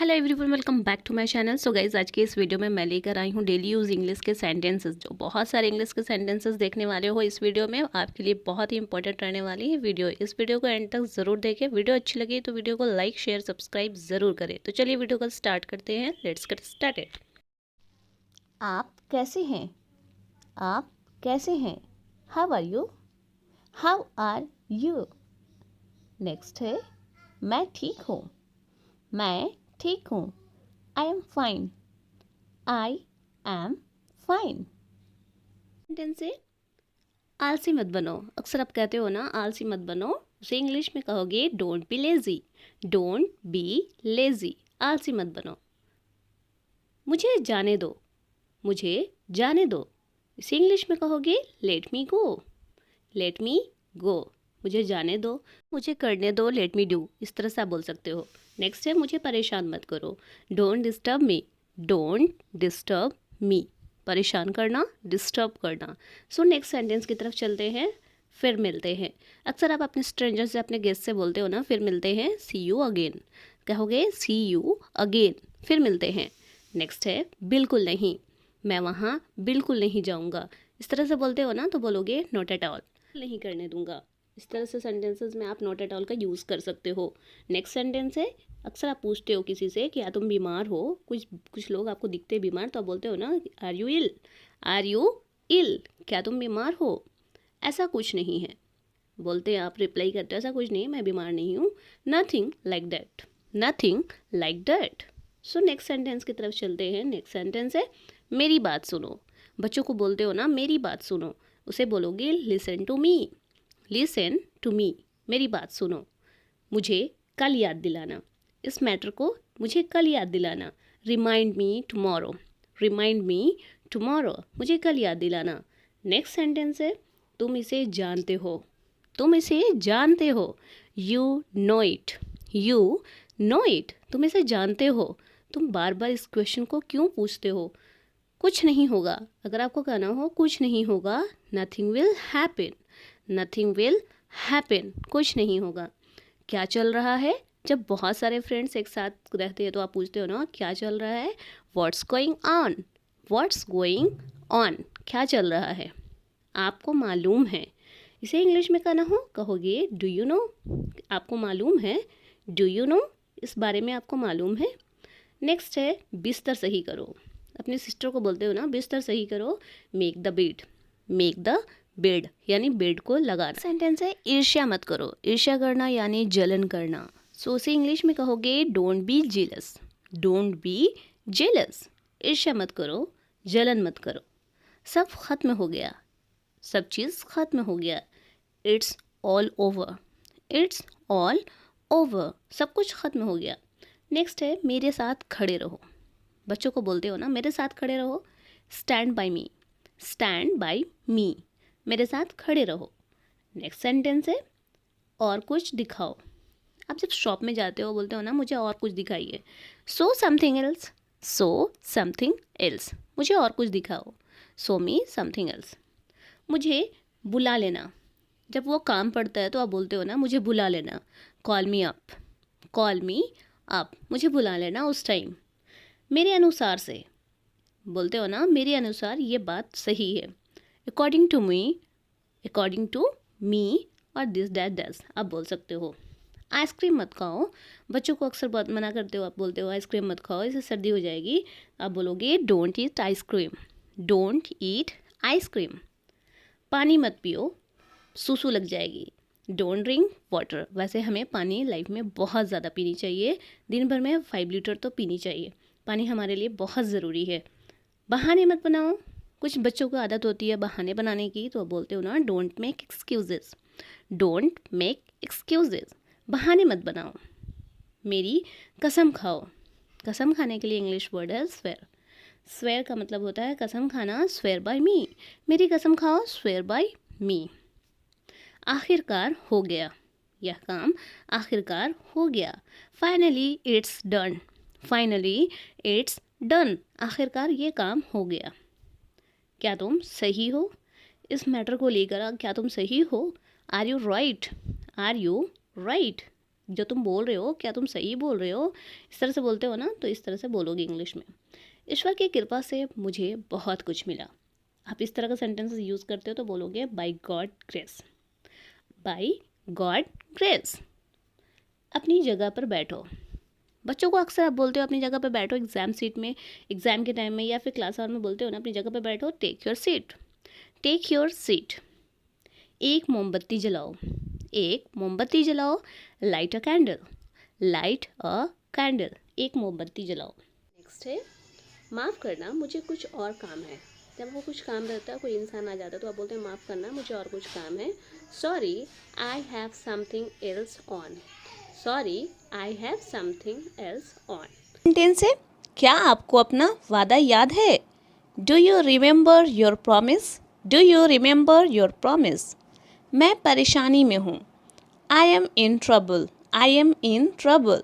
Hello everyone, welcome back to my channel. So guys, आज के इस वीडियो में मैं लेकर आई हूँ डेली यूज़ इंग्लिश के सेंटेंसेस। जो बहुत सारे इंग्लिश के सेंटेंसेस देखने वाले हो इस वीडियो में, आपके लिए बहुत ही इंपॉर्टेंट रहने वाली है वीडियो। इस वीडियो को एंड तक ज़रूर देखें। वीडियो अच्छी लगी तो वीडियो को लाइक शेयर सब्सक्राइब ज़रूर करें। तो चलिए वीडियो को स्टार्ट करते हैं। Let's get started. आप कैसे हैं? आप कैसे हैं? How are you? How are you? Next है मैं ठीक हूँ। मैं ठीक हूँ। I am fine. I am fine. Sentence है आलसी मत बनो। अक्सर आप कहते हो ना आलसी मत बनो, उसे इंग्लिश में कहोगे don't be lazy. Don't be lazy, आलसी मत बनो। मुझे जाने दो। मुझे जाने दो, इसे इंग्लिश में कहोगे लेट मी गो। लेट मी गो, मुझे जाने दो, मुझे करने दो, लेट मी डू, इस तरह से आप बोल सकते हो। नेक्स्ट है मुझे परेशान मत करो। Don't disturb me. Don't disturb me, परेशान करना, डिस्टर्ब करना। सो नेक्स्ट सेंटेंस की तरफ चलते हैं। फिर मिलते हैं। अक्सर आप अपने स्ट्रेंजर से, अपने गेस्ट से बोलते हो ना फिर मिलते हैं, सी यू अगेन। कहोगे सी यू अगेन, फिर मिलते हैं। नेक्स्ट है बिल्कुल नहीं। मैं वहाँ बिल्कुल नहीं जाऊँगा, इस तरह से बोलते हो ना तो बोलोगे नॉट एट ऑल, नहीं करने दूंगा। इस तरह से सेंटेंसेस में आप नॉट एट ऑल का यूज़ कर सकते हो। नेक्स्ट सेंटेंस है अक्सर आप पूछते हो किसी से कि क्या तुम बीमार हो। कुछ लोग आपको दिखते हैं बीमार, तो आप बोलते हो ना are you ill. Are you ill, क्या तुम बीमार हो? ऐसा कुछ नहीं है, बोलते हैं आप, रिप्लाई करते हो ऐसा कुछ नहीं है, मैं बीमार नहीं हूँ। Nothing like that. Nothing like that. So next sentence की तरफ चलते हैं। नेक्स्ट सेंटेंस है मेरी बात सुनो। बच्चों को बोलते हो ना मेरी बात सुनो, उसे बोलोगे listen to me. Listen to me, मेरी बात सुनो। मुझे कल याद दिलाना, इस मैटर को मुझे कल याद दिलाना। Remind me tomorrow. Remind me tomorrow, मुझे कल याद दिलाना। नेक्स्ट सेंटेंस है तुम इसे जानते हो। तुम इसे जानते हो। You know it. You know it, तुम इसे जानते हो। तुम बार बार इस क्वेश्चन को क्यों पूछते हो? कुछ नहीं होगा। अगर आपको कहना हो कुछ नहीं होगा, nothing will happen. Nothing will happen, कुछ नहीं होगा। क्या चल रहा है? जब बहुत सारे फ्रेंड्स एक साथ रहते हैं तो आप पूछते हो ना क्या चल रहा है। What's going on. What's going on, क्या चल रहा है? आपको मालूम है, इसे इंग्लिश में कहना हो कहोगे डू यू नो। आपको मालूम है, डू यू नो, इस बारे में आपको मालूम है। नेक्स्ट है बिस्तर सही करो। अपने सिस्टर को बोलते हो ना बिस्तर सही करो। Make the bed. Make the bed, यानी बेड को लगाना। सेंटेंस है ईर्ष्या मत करो। ईर्ष्या करना यानी जलन करना। सो उसे इंग्लिश में कहोगे don't be jealous. Don't be jealous, ईर्ष्या मत करो, जलन मत करो। सब खत्म हो गया। सब चीज़ खत्म हो गया। It's all over. It's all over, सब कुछ खत्म हो गया। नेक्स्ट है मेरे साथ खड़े रहो। बच्चों को बोलते हो ना मेरे साथ खड़े रहो। Stand by me. Stand by me, मेरे साथ खड़े रहो। नेक्स्ट सेंटेंस है और कुछ दिखाओ। आप जब शॉप में जाते हो बोलते हो ना मुझे और कुछ दिखाइए। So something else. So something else, मुझे और कुछ दिखाओ। सो मी समथिंग एल्स। मुझे बुला लेना। जब वो काम पड़ता है तो आप बोलते हो ना मुझे बुला लेना। Call me up. Call me up, मुझे बुला लेना उस टाइम। मेरे अनुसार से, बोलते हो ना मेरे अनुसार ये बात सही है। According to me. According to me और दिस दैट दैट्स आप बोल सकते हो। आइसक्रीम मत खाओ। बच्चों को अक्सर बहुत मना करते हो, आप बोलते हो आइसक्रीम मत खाओ, इससे सर्दी हो जाएगी। आप बोलोगे don't eat ice cream. Don't eat ice cream. पानी मत पियो, सूसू लग जाएगी। Don't drink water. वैसे हमें पानी लाइफ में बहुत ज़्यादा पीनी चाहिए, दिन भर में 5 लीटर तो पीनी चाहिए। पानी हमारे लिए बहुत ज़रूरी है। बहाने मत बनाओ। कुछ बच्चों को आदत होती है बहाने बनाने की, तो बोलते हो ना don't make excuses. Don't make excuses, बहाने मत बनाओ। मेरी कसम खाओ। कसम खाने के लिए इंग्लिश वर्ड है स्वेयर। स्वेयर का मतलब होता है कसम खाना, स्वेयर बाय मी। मेरी कसम खाओ, स्वेयर बाय मी। आखिरकार हो गया। यह काम आखिरकार हो गया। Finally it's done. Finally it's done, आखिरकार ये काम हो गया। क्या तुम सही हो? इस मैटर को लेकर क्या तुम सही हो? Are you right? Are you right? जो तुम बोल रहे हो क्या तुम सही बोल रहे हो, इस तरह से बोलते हो ना, तो इस तरह से बोलोगे इंग्लिश में। ईश्वर की कृपा से मुझे बहुत कुछ मिला। आप इस तरह का सेंटेंस यूज़ करते हो तो बोलोगे by God grace. By God grace. अपनी जगह पर बैठो। बच्चों को अक्सर आप बोलते हो अपनी जगह पर बैठो, एग्जाम सीट में, एग्जाम के टाइम में या फिर क्लास आवर में बोलते हो ना अपनी जगह पर बैठो। Take your seat. Take your seat. एक मोमबत्ती जलाओ। एक मोमबत्ती जलाओ। Light a candle. Light a candle. एक मोमबत्ती जलाओ। नेक्स्ट है माफ़ करना, मुझे कुछ और काम है। जब वो कुछ काम रहता है, कोई इंसान आ जाता है तो आप बोलते हैं माफ़ करना, मुझे और कुछ काम है। Sorry I have something else on. Sorry I have something else on. Sentence है, क्या आपको अपना वादा याद है? Do you remember your promise? Do you remember your promise? मैं परेशानी में हूँ। I M in trouble. I am in trouble.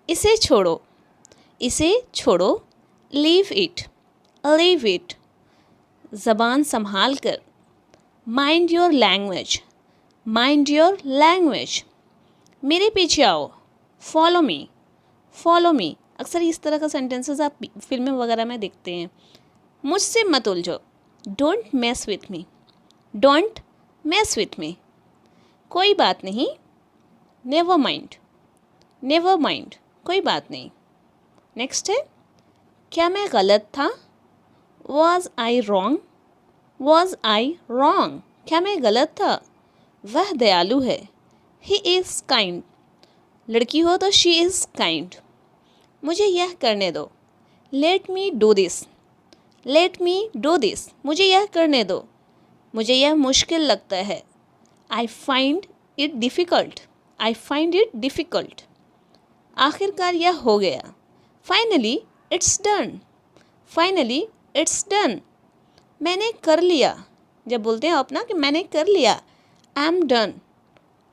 इसे छोड़ो। इसे छोड़ो। Leave it. Leave it. ज़बान संभाल कर। Mind your language. Mind your language. मेरे पीछे आओ। Follow me. Follow me. अक्सर इस तरह का सेंटेंसेस आप फिल्में वगैरह में देखते हैं। मुझसे मत उलझो। Don't mess with me. Don't mess with me. कोई बात नहीं। Never mind. Never mind. कोई बात नहीं। नेक्स्ट है, क्या मैं गलत था? Was I wrong? Was I wrong? क्या मैं गलत था? वह दयालु है। He is kind. लड़की हो तो शी इज़ काइंड। मुझे यह करने दो। Let me do this. Let me do this. मुझे यह करने दो। मुझे यह मुश्किल लगता है। I find it difficult. I find it difficult. आखिरकार यह हो गया। Finally it's done. Finally it's done. मैंने कर लिया। जब बोलते हैं अपना कि मैंने कर लिया, I am done.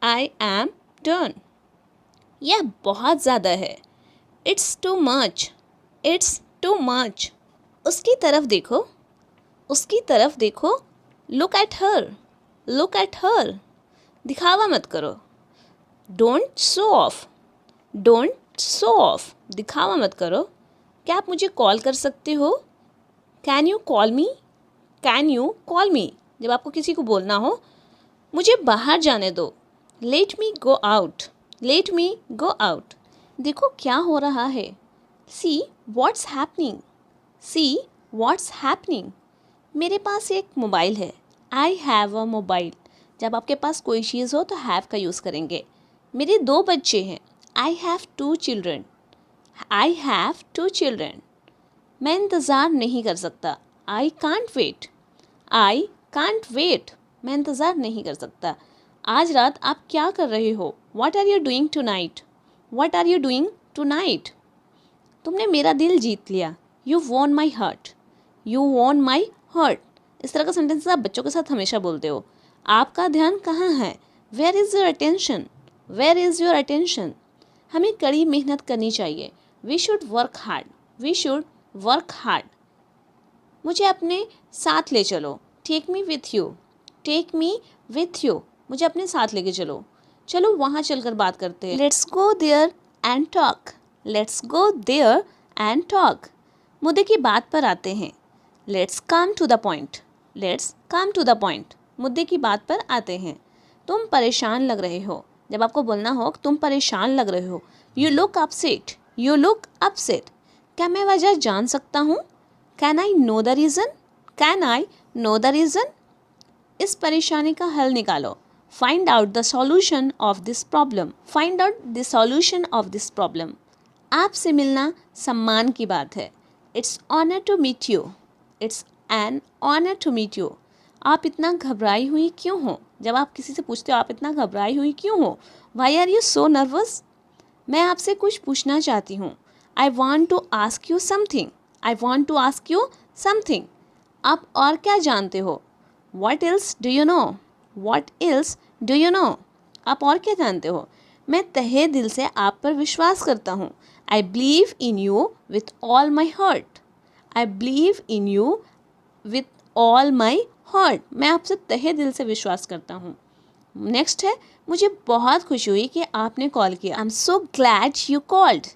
I am done. यह बहुत ज़्यादा है। It's too much. It's too much. उसकी तरफ देखो। उसकी तरफ देखो। Look at her. Look at her. दिखावा मत करो। Don't show off. Don't show off. दिखावा मत करो। क्या आप मुझे कॉल कर सकते हो? Can you call me? Can you call मी? जब आपको किसी को बोलना हो, मुझे बाहर जाने दो। Let me go out. Let me go out. देखो क्या हो रहा है। See what's happening. See what's happening. मेरे पास एक मोबाइल है। I have a mobile. जब आपके पास कोई चीज़ हो तो हैव का यूज़ करेंगे। मेरे 2 बच्चे हैं। I have 2 children. I have 2 children. मैं इंतज़ार नहीं कर सकता। I can't wait. I can't wait. मैं इंतज़ार नहीं कर सकता। आज रात आप क्या कर रहे हो? What are you doing tonight? What are you doing tonight? तुमने मेरा दिल जीत लिया। You won my heart. You won my heart. इस तरह का सेंटेंस आप बच्चों के साथ हमेशा बोलते हो। आपका ध्यान कहाँ है? Where is your attention? Where is your attention? हमें कड़ी मेहनत करनी चाहिए। We should work hard. We should work hard. मुझे अपने साथ ले चलो। Take me with you. Take me with you. मुझे अपने साथ लेके चलो। चलो वहाँ चलकर बात करते हैं। Let's go there and talk. Let's go there and talk. मुद्दे की बात पर आते हैं। Let's come to the point. Let's come to the point. मुद्दे की बात पर आते हैं। तुम परेशान लग रहे हो। जब आपको बोलना हो कि तुम परेशान लग रहे हो, you look upset. You look upset. क्या मैं वजह जान सकता हूँ? Can I know the reason? Can I know the reason? इस परेशानी का हल निकालो। Find out the solution of this problem. Find out the solution of this problem. आपसे मिलना सम्मान की बात है। It's honour to meet you. It's an honour to meet you. आप इतना घबराई हुई क्यों हो? जब आप किसी से पूछते हो आप इतना घबराई हुई क्यों हो? Why are you so nervous? मैं आपसे कुछ पूछना चाहती हूँ। I want to ask you something. I want to ask you something. आप और क्या जानते हो? What else do you know? What else do you know? आप और क्या जानते हो? मैं तहे दिल से आप पर विश्वास करता हूँ। I believe in you with all my heart. I believe in you with all my heart. मैं आपसे तहे दिल से विश्वास करता हूँ। नेक्स्ट है, मुझे बहुत खुशी हुई कि आपने कॉल किया। I am so glad you called.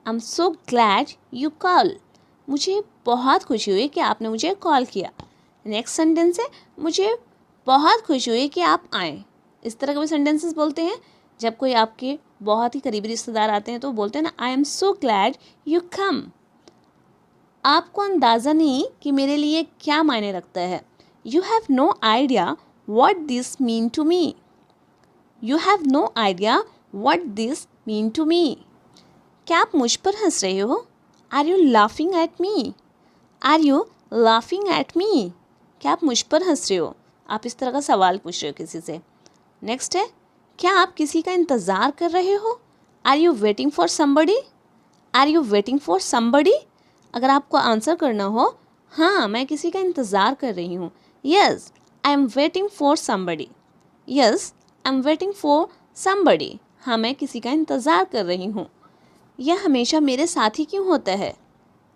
I am so glad you call. मुझे बहुत खुशी हुई कि आपने मुझे कॉल किया। नेक्स्ट सेंटेंस है, मुझे बहुत खुशी हुई कि आप आए। इस तरह के भी सेंटेंसेस बोलते हैं जब कोई आपके बहुत ही करीबी रिश्तेदार आते हैं तो बोलते हैं ना, I am so glad you come. आपको अंदाज़ा नहीं कि मेरे लिए क्या मायने रखता है। You have no idea what this mean to me. You have no idea what this mean to me. क्या आप मुझ पर हंस रहे हो? Are you laughing at me? Are you laughing at me? क्या आप मुझ पर हंस रहे हो? आप इस तरह का सवाल पूछ रहे हो किसी से। नेक्स्ट है, क्या आप किसी का इंतज़ार कर रहे हो? Are you waiting for somebody? Are you waiting for somebody? अगर आपको आंसर करना हो, हाँ मैं किसी का इंतज़ार कर रही हूँ। Yes I am waiting for somebody. Yes I am waiting for somebody. हाँ मैं किसी का इंतज़ार कर रही हूँ। यह हमेशा मेरे साथ ही क्यों होता है?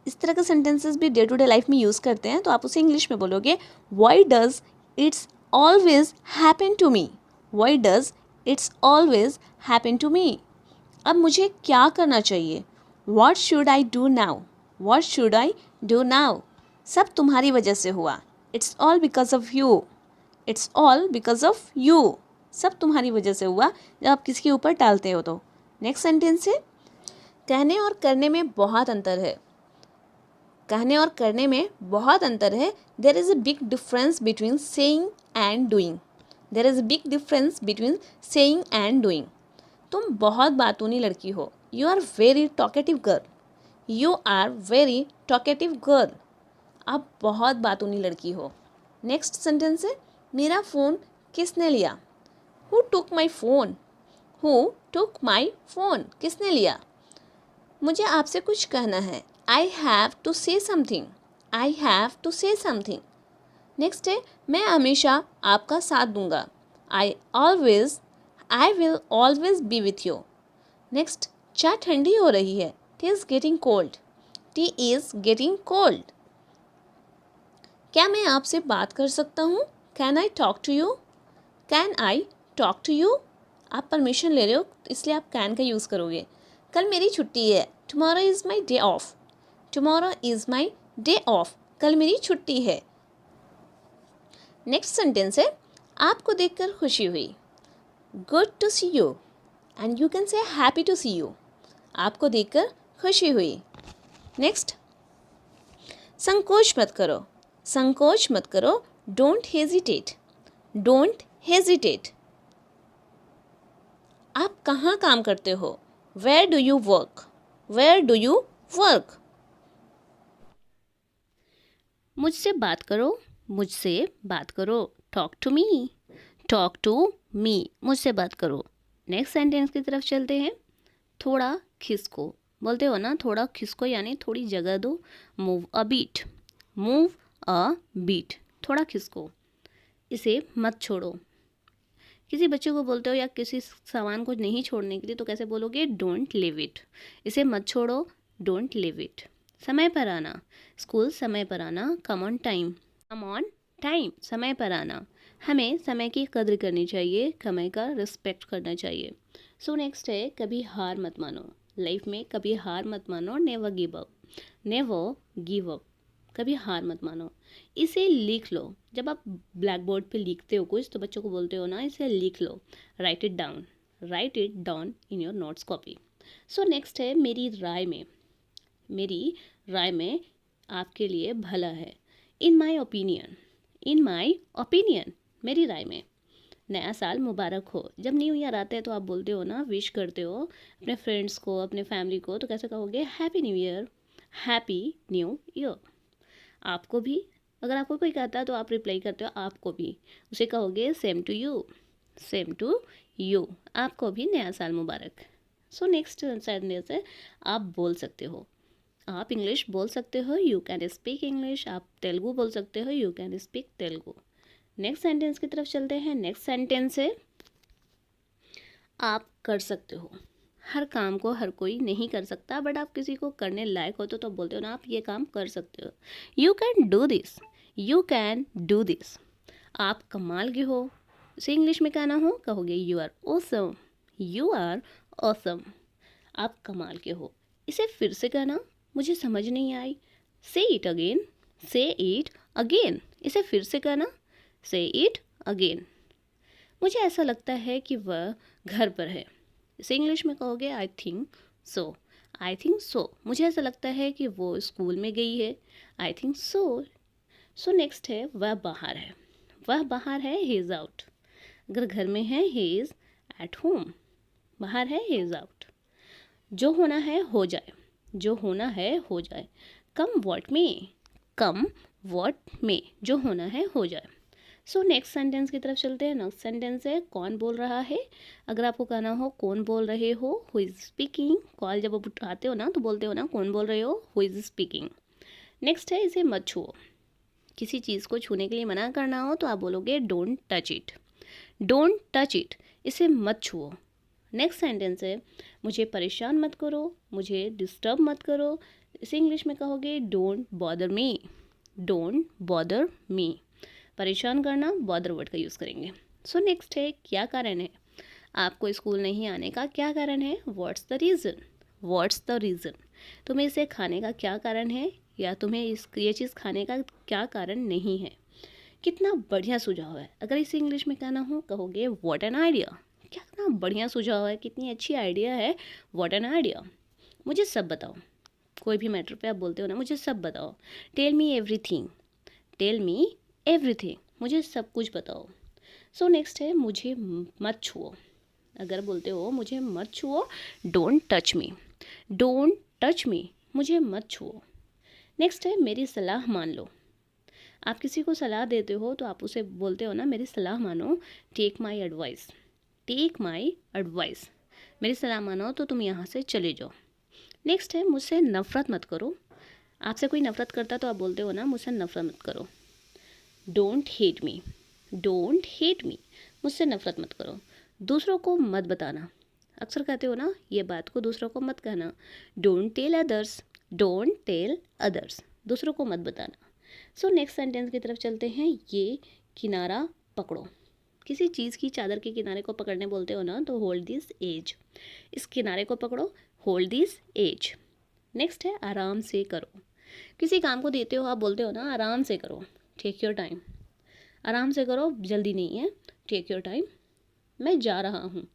इस तरह के सेंटेंसेस भी डे टू डे लाइफ में यूज़ करते हैं, तो आप उसे इंग्लिश में बोलोगे, why does it's always happen to me. Why does it's always happen to me. अब मुझे क्या करना चाहिए? What should I do now? What should I do now? सब तुम्हारी वजह से हुआ। It's all because of you. It's all because of you. सब तुम्हारी वजह से हुआ जब आप किसी के ऊपर टालते हो तो। नेक्स्ट सेंटेंस है, कहने और करने में बहुत अंतर है। कहने और करने में बहुत अंतर है। There is a big difference between saying and doing. There is a big difference between saying and doing. तुम बहुत बातूनी लड़की हो। You are very talkative girl. You are very talkative girl. आप बहुत बातूनी लड़की हो। नेक्स्ट सेंटेंस है, मेरा फ़ोन किसने लिया? Who took my phone? Who took my phone? किसने लिया? मुझे आपसे कुछ कहना है। I have to say something. I have to say something. Next है, मैं हमेशा आपका साथ दूंगा। I will always be with you. Next, चाय ठंडी हो रही है। Tea is getting cold. Tea is getting cold. क्या मैं आपसे बात कर सकता हूँ? Can I talk to you? Can I talk to you? आप परमिशन ले रहे हो इसलिए आप कैन का यूज़ करोगे। कल मेरी छुट्टी है। Tomorrow is my day of. Tomorrow is my day of. कल मेरी छुट्टी है। नेक्स्ट सेंटेंस है, आपको देखकर खुशी हुई। Good to see you. And you can say happy to see you. आपको देखकर खुशी हुई। नेक्स्ट, संकोच मत करो। संकोच मत करो। Don't hesitate. Don't hesitate. आप कहाँ काम करते हो? Where do you work? Where do you work? मुझसे बात करो। मुझसे बात करो। Talk to me. Talk to me. मुझसे बात करो। नेक्स्ट सेंटेंस की तरफ चलते हैं। थोड़ा खिसको। बोलते हो ना, थोड़ा खिसको यानी थोड़ी जगह दो। Move a bit. Move a bit. थोड़ा खिसको। इसे मत छोड़ो। किसी बच्चे को बोलते हो या किसी सामान को नहीं छोड़ने के लिए तो कैसे बोलोगे? Don't leave it. इसे मत छोड़ो। Don't leave it. समय पर आना। स्कूल समय पर आना। Come on time. Come on time. समय पर आना। हमें समय की कद्र करनी चाहिए। समय का रिस्पेक्ट करना चाहिए। सो नेक्स्ट है, कभी हार मत मानो। लाइफ में कभी हार मत मानो। Never give up. Never give up. कभी हार मत मानो। इसे लिख लो। जब आप ब्लैक बोर्ड पे लिखते हो कुछ तो बच्चों को बोलते हो ना, इसे लिख लो। Write it down. Write it down in your notes copy. So next है, मेरी राय में। मेरी राय में आपके लिए भला है। In my opinion. In my opinion. मेरी राय में। नया साल मुबारक हो। जब न्यू ईयर आता है तो आप बोलते हो ना, विश करते हो अपने फ्रेंड्स को, अपने फैमिली को, तो कैसे कहोगे? Happy new year. Happy new year. आपको भी, अगर आपको कोई कहता है तो आप रिप्लाई करते हो आपको भी। उसे कहोगे same to you. Same to you. आपको भी नया साल मुबारक। सो नेक्स्ट सेंटेंस है, आप बोल सकते हो। आप इंग्लिश बोल सकते हो। You can speak English. आप तेलुगु बोल सकते हो। You can speak Telugu. Next sentence की तरफ चलते हैं। नेक्स्ट सेंटेंस है, आप कर सकते हो। हर काम को हर कोई नहीं कर सकता, बट आप किसी को करने लायक हो तो बोलते हो ना, आप ये काम कर सकते हो। You can do this. You can do this. आप कमाल के हो। इसे इंग्लिश में कहना हो कहोगे you are awesome, you are awesome, आप कमाल के हो। इसे फिर से कहना, मुझे समझ नहीं आई, से इट अगेन, से इट अगेन, इसे फिर से कहना, से इट अगेन। मुझे ऐसा लगता है कि वह घर पर है, इसे इंग्लिश में कहोगे I think so, I think so, मुझे ऐसा लगता है कि वो स्कूल में गई है, I think so. So next है वह बाहर है, वह बाहर है, ही इज़ आउट। अगर घर में है, ही इज़ एट होम, बाहर है, ही इज़ आउट। जो होना है हो जाए, जो होना है हो जाए, कम व्हाट में, कम व्हाट में, जो होना है हो जाए। सो नेक्स्ट सेंटेंस की तरफ चलते हैं। नेक्स्ट सेंटेंस है कौन बोल रहा है। अगर आपको कहना हो कौन बोल रहे हो, हु इज़ स्पीकिंग, कॉल जब आप उठाते हो ना तो बोलते हो ना कौन बोल रहे हो, हु इज़ स्पीकिंग। नेक्स्ट है इसे मत छुओ, किसी चीज़ को छूने के लिए मना करना हो तो आप बोलोगे don't touch it, don't touch it, इसे मत छुओ। नेक्स्ट सेंटेंस है मुझे परेशान मत करो, मुझे डिस्टर्ब मत करो, इसे इंग्लिश में कहोगे don't bother me, don't bother me, परेशान करना बॉदर वर्ड का यूज़ करेंगे। सो नेक्स्ट है क्या कारण है, आपको स्कूल नहीं आने का क्या कारण है, what's the reason, what's the reason, तुम्हें इसे खाने का क्या कारण है या तुम्हें ये चीज़ खाने का क्या कारण नहीं है। कितना बढ़िया सुझाव है। अगर इसे इंग्लिश में कहना हो कहोगे व्हाट एन आइडिया, कितना बढ़िया सुझाव है, कितनी अच्छी आइडिया है, व्हाट एन आइडिया। मुझे सब बताओ, कोई भी मैटर पे आप बोलते हो ना मुझे सब बताओ, tell me everything, tell me everything, मुझे सब कुछ बताओ। सो नेक्स्ट है मुझे मत छुओ, अगर बोलते हो मुझे मत छुओ, don't touch me, don't touch me, मुझे मत छुओ। नेक्स्ट है मेरी सलाह मान लो, आप किसी को सलाह देते हो तो आप उसे बोलते हो ना मेरी सलाह मानो, take my advice, take my advice, मेरी सलाह मानो तो तुम यहाँ से चले जाओ। नेक्स्ट है मुझसे नफ़रत मत करो, आपसे कोई नफ़रत करता तो आप बोलते हो ना मुझसे नफ़रत मत करो, don't hate me, don't hate me, मुझसे नफ़रत मत करो। दूसरों को मत बताना, अक्सर कहते हो ना ये बात को दूसरों को मत कहना, don't tell others, don't tell others, दूसरों को मत बताना। सो नेक्स्ट सेंटेंस की तरफ चलते हैं। ये किनारा पकड़ो, किसी चीज़ की चादर के किनारे को पकड़ने बोलते हो ना तो होल्ड दिस एज, इस किनारे को पकड़ो, होल्ड दिस एज। नेक्स्ट है आराम से करो, किसी काम को देते हो आप बोलते हो ना आराम से करो, टेक योर टाइम, आराम से करो जल्दी नहीं है, टेक योर टाइम। मैं जा रहा हूँ,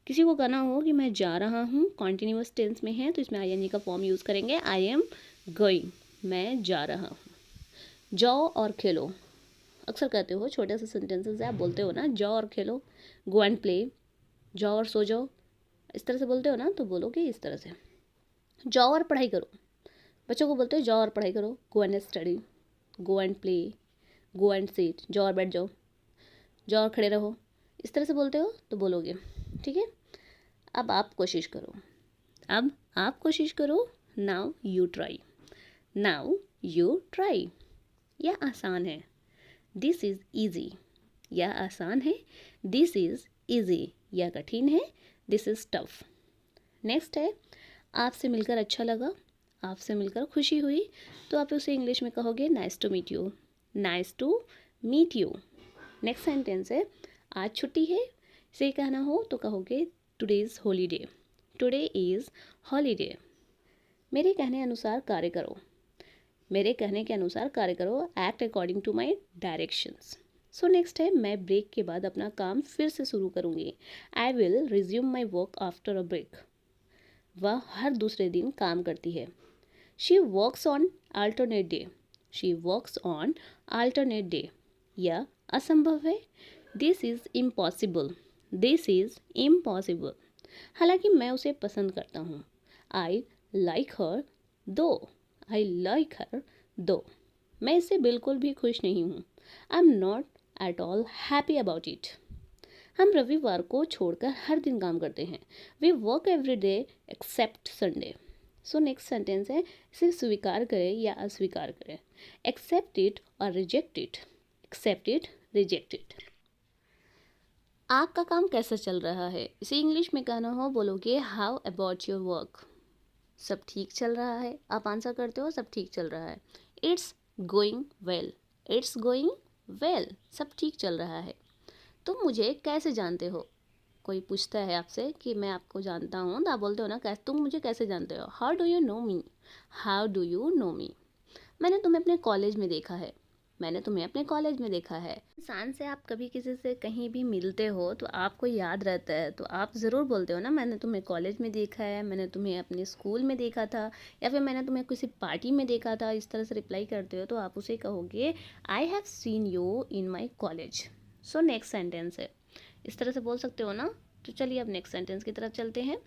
किसी को कहना हो कि मैं जा रहा हूँ, कॉन्टिन्यूअस टेंस में है तो इसमें आईएनजी का फॉर्म यूज़ करेंगे, आई एम गोइंग, मैं जा रहा हूँ। जाओ और खेलो, अक्सर कहते हो छोटे से सेंटेंसेस है आप बोलते हो ना जाओ और खेलो, गो एंड प्ले, जाओ और सो जाओ, इस तरह से बोलते हो ना तो बोलोगे इस तरह से। जाओ और पढ़ाई करो, बच्चों को बोलते हो जाओ और पढ़ाई करो, go and study, go and play, go and seat, जाओ और बैठ जाओ, जाओ और खड़े रहो, इस तरह से बोलते हो तो बोलोगे, ठीक है। अब आप कोशिश करो, अब आप कोशिश करो, now you try, now you try. यह आसान है, दिस इज़ ईजी, यह आसान है, दिस इज़ ईजी, यह कठिन है, दिस इज़ टफ। नेक्स्ट है आपसे मिलकर अच्छा लगा, आपसे मिलकर खुशी हुई, तो आप उसे इंग्लिश में कहोगे nice to meet you, nice to meet you. Next sentence है आज छुट्टी है, इसे कहना हो तो कहोगे today is holiday, today is holiday. मेरे कहने अनुसार कार्य करो, मेरे कहने के अनुसार कार्य करो, act according to my directions. So next है मैं ब्रेक के बाद अपना काम फिर से शुरू करूँगी, I will resume my work after a break. वह हर दूसरे दिन काम करती है, she works on alternate day, she works on alternate day. यह असंभव है, this is impossible, this is impossible. हालांकि मैं उसे पसंद करता हूँ, आई लाइक हर दो, आई लाइक हर दो। मैं इससे बिल्कुल भी खुश नहीं हूँ, I am not at all happy about it. हम रविवार को छोड़कर हर दिन काम करते हैं, we work every day except Sunday. So next sentence है इसे स्वीकार करें या अस्वीकार करें, एक्सेप्ट इट और reject it, accept it, reject it. आपका काम कैसा चल रहा है, इसे इंग्लिश में कहना हो बोलोगे हाउ अबाउट योर वर्क, सब ठीक चल रहा है, आप आंसर करते हो सब ठीक चल रहा है, it's going well, it's going well, सब ठीक चल रहा है। तुम मुझे कैसे जानते हो? कोई पूछता है आपसे कि मैं आपको जानता हूँ, तो आप बोलते हो ना कैसे, तुम मुझे कैसे जानते हो? How do you know me? How do you know me? मैंने तुम्हें अपने कॉलेज में देखा है। मैंने तुम्हें अपने कॉलेज में देखा है। इंसान से आप कभी किसी से कहीं भी मिलते हो तो आपको याद रहता है, तो आप ज़रूर बोलते हो ना मैंने तुम्हें कॉलेज में देखा है, मैंने तुम्हें अपने स्कूल में देखा था, या फिर मैंने तुम्हें किसी पार्टी में देखा था। इस तरह से रिप्लाई करते हो तो आप उसे कहोगे I have seen you in my college. So next sentence है, इस तरह से बोल सकते हो ना। तो चलिए अब नेक्स्ट सेंटेंस की तरफ चलते हैं।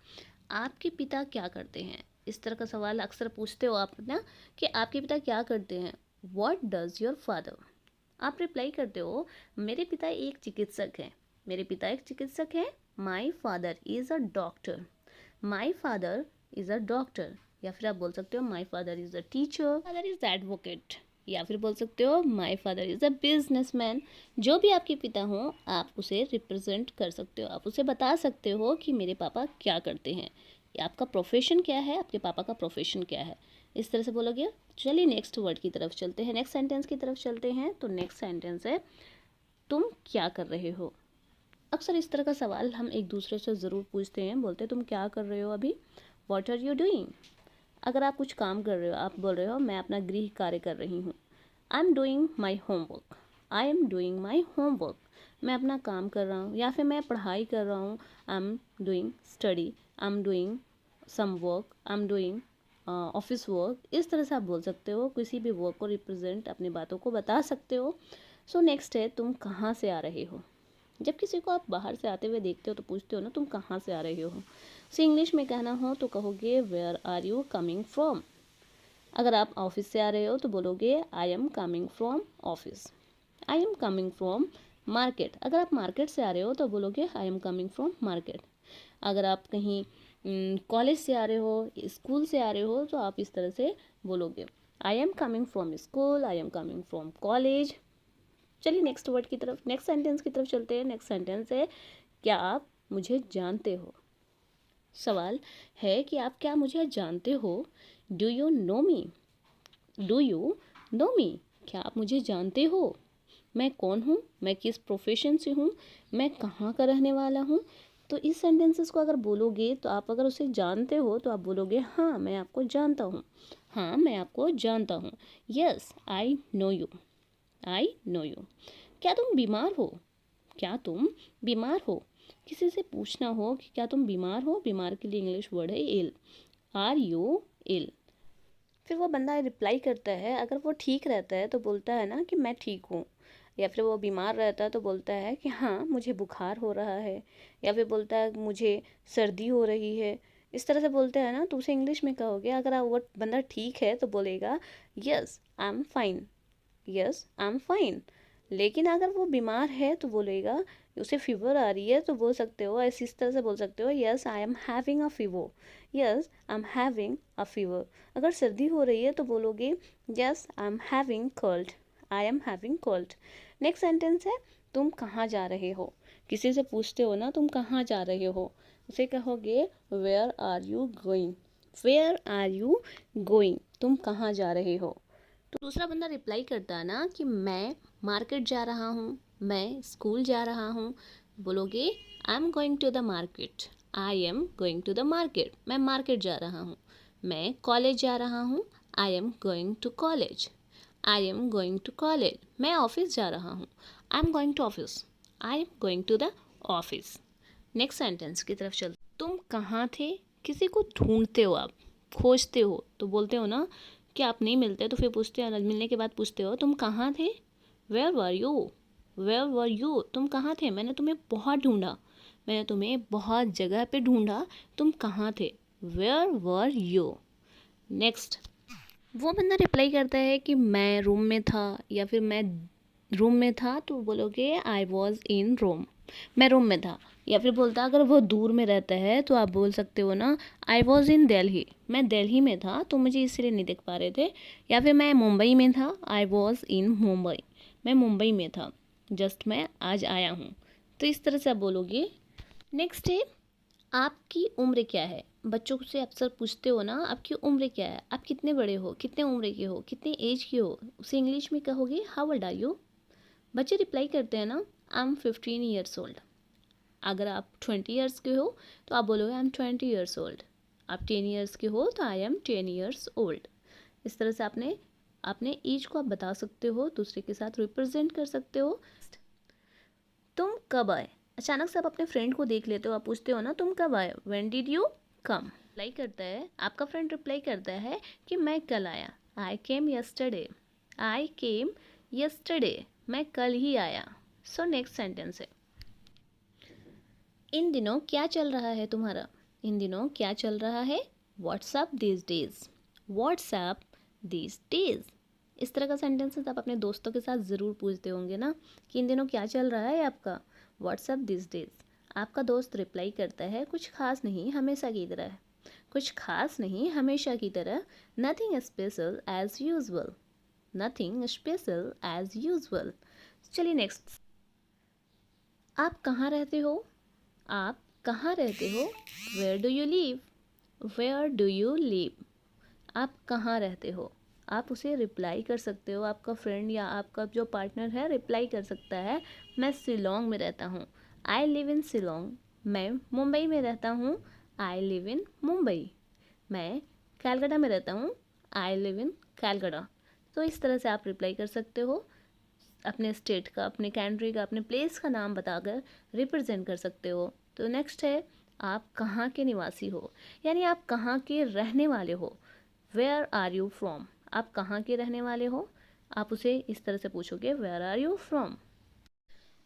आपके पिता क्या करते हैं? इस तरह का सवाल अक्सर पूछते हो आप ना कि आपके पिता क्या करते हैं। What does your father? आप रिप्लाई करते हो मेरे पिता एक चिकित्सक हैं। मेरे पिता एक चिकित्सक हैं। My father is a doctor. My father is a doctor. या फिर आप बोल सकते हो my father is a teacher, father is advocate. या फिर बोल सकते हो my father is a businessman. जो भी आपके पिता हों आप उसे रिप्रेजेंट कर सकते हो, आप उसे बता सकते हो कि मेरे पापा क्या करते हैं, या आपका प्रोफेशन क्या है, आपके पापा का प्रोफेशन क्या है। इस तरह से बोलोगे। चलिए नेक्स्ट वर्ड की तरफ चलते हैं, नेक्स्ट सेंटेंस की तरफ चलते हैं। तो नेक्स्ट सेंटेंस है तुम क्या कर रहे हो? अक्सर इस तरह का सवाल हम एक दूसरे से ज़रूर पूछते हैं, बोलते हैं तुम क्या कर रहे हो अभी? What are you doing? अगर आप कुछ काम कर रहे हो, आप बोल रहे हो मैं अपना गृह कार्य कर रही हूँ। I am doing my homework. I am doing my homework. मैं अपना काम कर रहा हूँ, या फिर मैं पढ़ाई कर रहा हूँ। I am doing study. I am doing some work. I am doing office work. इस तरह से आप बोल सकते हो, किसी भी वर्क को रिप्रेजेंट अपनी बातों को बता सकते हो। सो नेक्स्ट है तुम कहाँ से आ रहे हो? जब किसी को आप बाहर से आते हुए देखते हो तो पूछते हो ना तुम कहाँ से आ रहे हो। सो इंग्लिश में कहना हो तो कहोगे where are you coming from? अगर आप ऑफिस से आ रहे हो तो बोलोगे I am coming from office. I am coming from market. अगर आप मार्केट से आ रहे हो तो बोलोगे I am coming from market. अगर आप कहीं कॉलेज से आ रहे हो, स्कूल से आ रहे हो, तो आप इस तरह से बोलोगे I am coming from school, I am coming from college. चलिए नेक्स्ट वर्ड की तरफ, नेक्स्ट सेंटेंस की तरफ चलते हैं। नेक्स्ट सेंटेंस है क्या आप मुझे जानते हो? सवाल है कि आप क्या मुझे जानते हो? Do you know me? Do you know me? क्या आप मुझे जानते हो? मैं कौन हूँ, मैं किस प्रोफेशन से हूँ, मैं कहाँ का रहने वाला हूँ। तो इस सेंटेंसेस को अगर बोलोगे तो आप अगर उसे जानते हो तो आप बोलोगे हाँ मैं आपको जानता हूँ। हाँ मैं आपको जानता हूँ। Yes I know you. I know you. क्या तुम बीमार हो? क्या तुम बीमार हो? किसी से पूछना हो कि क्या तुम बीमार हो, बीमार के लिए इंग्लिश वर्ड है इल। आर यू इल? फिर वो बंदा रिप्लाई करता है, अगर वो ठीक रहता है तो बोलता है ना कि मैं ठीक हूँ। या फिर वो बीमार रहता है तो बोलता है कि हाँ मुझे बुखार हो रहा है। या फिर बोलता है मुझे सर्दी हो रही है। इस तरह से बोलते हैं ना, तो उसे इंग्लिश में कहोगे। अगर वो बंदा ठीक है तो बोलेगा yes I am fine. Yes I am fine. लेकिन अगर वो बीमार है तो बोलेगा, उसे फीवर आ रही है तो बोल सकते हो ऐसे, इस तरह से बोल सकते हो yes I am having a fever. Yes I am having a fever. अगर सर्दी हो रही है तो बोलोगे yes I am having cold. I am having cold. Next sentence है तुम कहाँ जा रहे हो? किसी से पूछते हो ना तुम कहाँ जा रहे हो, उसे कहोगे where are you going. Where are you going? तुम कहाँ जा रहे हो? तो दूसरा बंदा रिप्लाई करता है ना कि मैं मार्केट जा रहा हूँ, मैं स्कूल जा रहा हूँ। बोलोगे I am going to the market. I am going to the market. मैं मार्केट जा रहा हूँ। मैं कॉलेज जा रहा हूँ। I am going to college. I am going to college. मैं ऑफिस जा रहा हूँ। I am going to office. I am going to the office. Next sentence की तरफ चलते। तुम कहाँ थे? किसी को ढूंढते हो, आप खोजते हो, तो बोलते हो ना कि आप नहीं मिलते तो फिर पूछते हो, मिलने के बाद पूछते हो तुम कहाँ थे? Where were you? Where were you? तुम कहाँ थे? मैंने तुम्हें बहुत ढूंढा। मैंने तुम्हें बहुत जगह पे ढूंढा। तुम कहाँ थे? Where were you? नेक्स्ट, वो बंदा रिप्लाई करता है कि मैं रूम में था, या फिर मैं रूम में था, तो बोलोगे आई वॉज इन रूम। मैं रूम में था। या फिर बोलता अगर वो दूर में रहता है तो आप बोल सकते हो ना आई वॉज इन दिल्ली। मैं दिल्ली में था तो मुझे इसलिए नहीं देख पा रहे थे। या फिर मैं मुंबई में था। I was in Mumbai. मैं मुंबई में था, जस्ट मैं आज आया हूँ। तो इस तरह से आप बोलोगे। नेक्स्ट है आपकी उम्र क्या है? बच्चों से अक्सर पूछते हो ना आपकी उम्र क्या है, आप कितने बड़े हो, कितने उम्र के हो, कितने एज के हो। उसे इंग्लिश में कहोगे हाउ ओल्ड आर यू? बच्चे रिप्लाई करते हैं ना आई एम 15 ईयर्स ओल्ड। अगर आप 20 ईयर्स के हो तो आप बोलोगे आई एम 20 ईयर्स ओल्ड। आप 10 ईयर्स के हो तो आई एम 10 ईयर्स ओल्ड। इस तरह से अपने एज को आप बता सकते हो, दूसरे के साथ रिप्रेजेंट कर सकते हो। तुम कब आए? अचानक से आप अपने फ्रेंड को देख लेते हो, आप पूछते हो ना तुम कब आए, when did you come. Reply करता है, आपका फ्रेंड रिप्लाई करता है कि मैं कल आया, आई केम यस्टरडे। आई केम यस्टरडे, मैं कल ही आया। सो नेक्स्ट सेंटेंस है, इन दिनों क्या चल रहा है तुम्हारा? इन दिनों क्या चल रहा है? What's up these days. What's up these days. इस तरह का सेंटेंसेस आप अपने दोस्तों के साथ ज़रूर पूछते होंगे ना कि इन दिनों क्या चल रहा है आपका? WhatsApp this days. आपका दोस्त रिप्लाई करता है, कुछ खास नहीं, हमेशा की तरह। कुछ खास नहीं, हमेशा की तरह। Nothing special as usual. Nothing special as usual. चलिए नेक्स्ट, आप कहाँ रहते हो? आप कहाँ रहते हो? Where do you live? Where do you live? आप कहाँ रहते हो? आप उसे रिप्लाई कर सकते हो, आपका फ्रेंड या आपका जो पार्टनर है रिप्लाई कर सकता है, मैं शिलोंग में रहता हूँ, आई लिव इन शिलोंग। मैं मुंबई में रहता हूँ, आई लिव इन मुंबई। मैं कैलकाटा में रहता हूँ, आई लिव इन कैलकाटा। तो इस तरह से आप रिप्लाई कर सकते हो, अपने स्टेट का, अपने कंट्री का, अपने प्लेस का नाम बताकर रिप्रेजेंट कर सकते हो। तो नेक्स्ट है, आप कहाँ के निवासी हो, यानी आप कहाँ के रहने वाले हो। Where are you from? आप कहाँ के रहने वाले हो, आप उसे इस तरह से पूछोगे, वेयर आर यू फ्रॉम।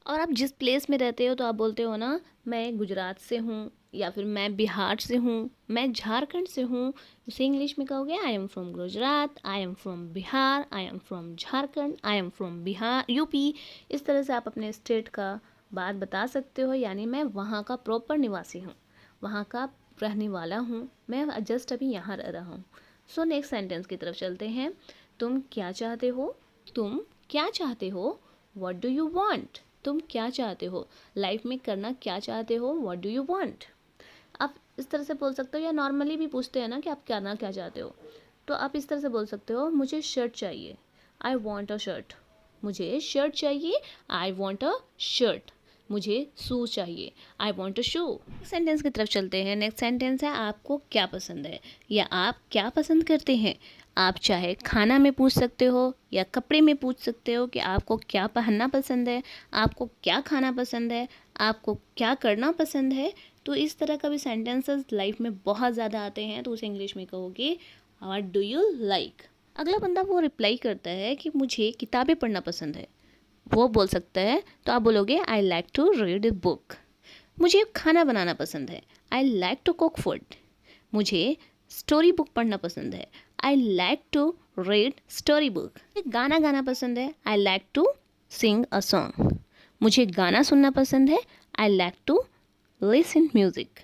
और आप जिस प्लेस में रहते हो तो आप बोलते हो ना, मैं गुजरात से हूँ, या फिर मैं बिहार से हूँ, मैं झारखंड से हूँ। उसे इंग्लिश में कहोगे, I am from Gujarat, I am from Bihar, I am from Jharkhand, I am from Bihar UP. इस तरह से आप अपने स्टेट का बात बता सकते हो, यानी मैं वहाँ का प्रॉपर निवासी हूँ, वहाँ का रहने वाला हूँ, मैं जस्ट अभी यहाँ रह रहा हूँ। सो नेक्स्ट सेंटेंस की तरफ चलते हैं, तुम क्या चाहते हो? तुम क्या चाहते हो? What do you want? तुम क्या चाहते हो, लाइफ में करना क्या चाहते हो, व्हाट डू यू वांट। आप इस तरह से बोल सकते हो, या नॉर्मली भी पूछते हैं ना कि आप करना क्या चाहते हो, तो आप इस तरह से बोल सकते हो, मुझे शर्ट चाहिए, आई वॉन्ट अ शर्ट। मुझे शर्ट चाहिए, आई वॉन्ट अ शर्ट। मुझे शू चाहिए, I want a shoe. Sentence की तरफ चलते हैं। नेक्स्ट सेंटेंस है, आपको क्या पसंद है, या आप क्या पसंद करते हैं। आप चाहे खाना में पूछ सकते हो या कपड़े में पूछ सकते हो कि आपको क्या पहनना पसंद है, आपको क्या खाना पसंद है, आपको क्या करना पसंद है। तो इस तरह का भी सेंटेंसेस लाइफ में बहुत ज़्यादा आते हैं, तो उसे इंग्लिश में कहोगे, व्हाट डू यू लाइक। अगला बंदा वो रिप्लाई करता है कि मुझे किताबें पढ़ना पसंद है, वो बोल सकता है, तो आप बोलोगे, I like to read a book. मुझे खाना बनाना पसंद है, I like to cook food. मुझे स्टोरी बुक पढ़ना पसंद है, I like to read story book. गाना गाना पसंद है, I like to sing a song. मुझे गाना सुनना पसंद है, I like to listen music.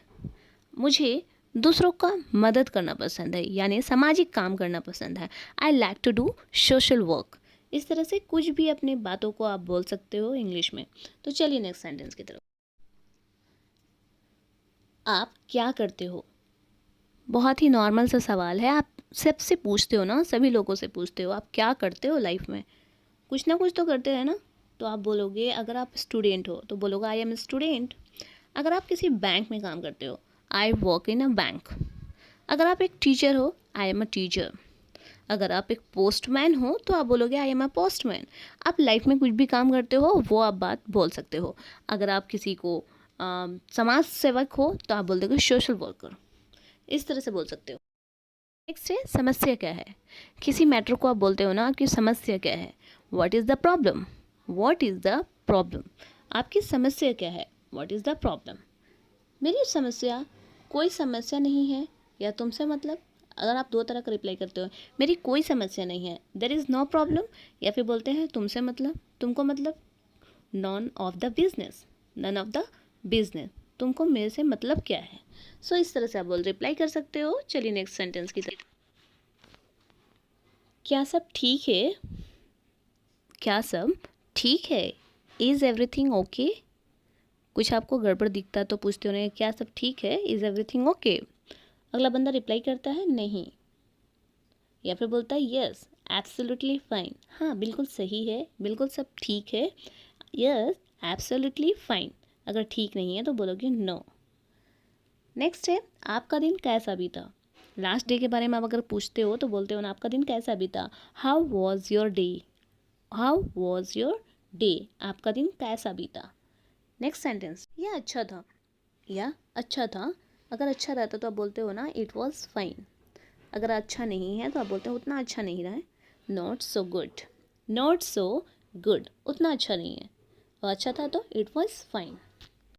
मुझे दूसरों का मदद करना पसंद है, यानी सामाजिक काम करना पसंद है, I like to do social work. इस तरह से कुछ भी अपने बातों को आप बोल सकते हो इंग्लिश में। तो चलिए नेक्स्ट सेंटेंस की तरफ, आप क्या करते हो। बहुत ही नॉर्मल सा सवाल है, आप सबसे पूछते हो ना, सभी लोगों से पूछते हो, आप क्या करते हो लाइफ में, कुछ ना कुछ तो करते हैं ना। तो आप बोलोगे, अगर आप स्टूडेंट हो तो बोलोगे, आई एम स्टूडेंट। अगर आप किसी बैंक में काम करते हो, I work in a bank. अगर आप एक टीचर हो, आई एम अ टीचर। अगर आप एक पोस्टमैन हो तो आप बोलोगे, आई एम अ पोस्टमैन। आप लाइफ में कुछ भी काम करते हो वो आप बात बोल सकते हो। अगर आप किसी को समाज सेवक हो तो आप बोल दोगे, सोशल वर्कर। इस तरह से बोल सकते हो। नेक्स्ट है, समस्या क्या है। किसी मैटर को आप बोलते हो ना, आपकी समस्या क्या है, what is the problem. What is the problem, आपकी समस्या क्या है, व्हाट इज़ द प्रॉब्लम। मेरी समस्या कोई समस्या नहीं है, या तुमसे मतलब। अगर आप दो तरह का रिप्लाई करते हो, मेरी कोई समस्या नहीं है, देयर इज़ नो प्रॉब्लम, या फिर बोलते हैं तुमसे मतलब, तुमको मतलब, none of the business, none of the business, तुमको मेरे से मतलब क्या है। सो इस तरह से आप बोल रिप्लाई कर सकते हो। चलिए नेक्स्ट सेंटेंस की तरफ, क्या सब ठीक है। क्या सब ठीक है, इज़ एवरीथिंग ओके। कुछ आपको गड़बड़ दिखता है तो पूछते हो, क्या सब ठीक है, इज़ एवरीथिंग ओके। अगला बंदा रिप्लाई करता है नहीं, या फिर बोलता है यस एब्सोल्युटली फाइन, हाँ बिल्कुल सही है, बिल्कुल सब ठीक है, यस एब्सोल्युटली फाइन। अगर ठीक नहीं है तो बोलोगे नो। नेक्स्ट है आपका दिन कैसा बीता। लास्ट डे के बारे में आप अगर पूछते हो तो बोलते हो ना आपका दिन कैसा बीता, how was your day. How was your day, आपका दिन कैसा बीता। नेक्स्ट सेंटेंस, यह अच्छा था। या अच्छा था, अगर अच्छा रहता तो आप बोलते हो ना इट वॉज फाइन। अगर अच्छा नहीं है तो आप बोलते हो उतना अच्छा नहीं रहा है, not so good. Not so good, उतना अच्छा नहीं है। और अच्छा था तो इट वॉज फाइन।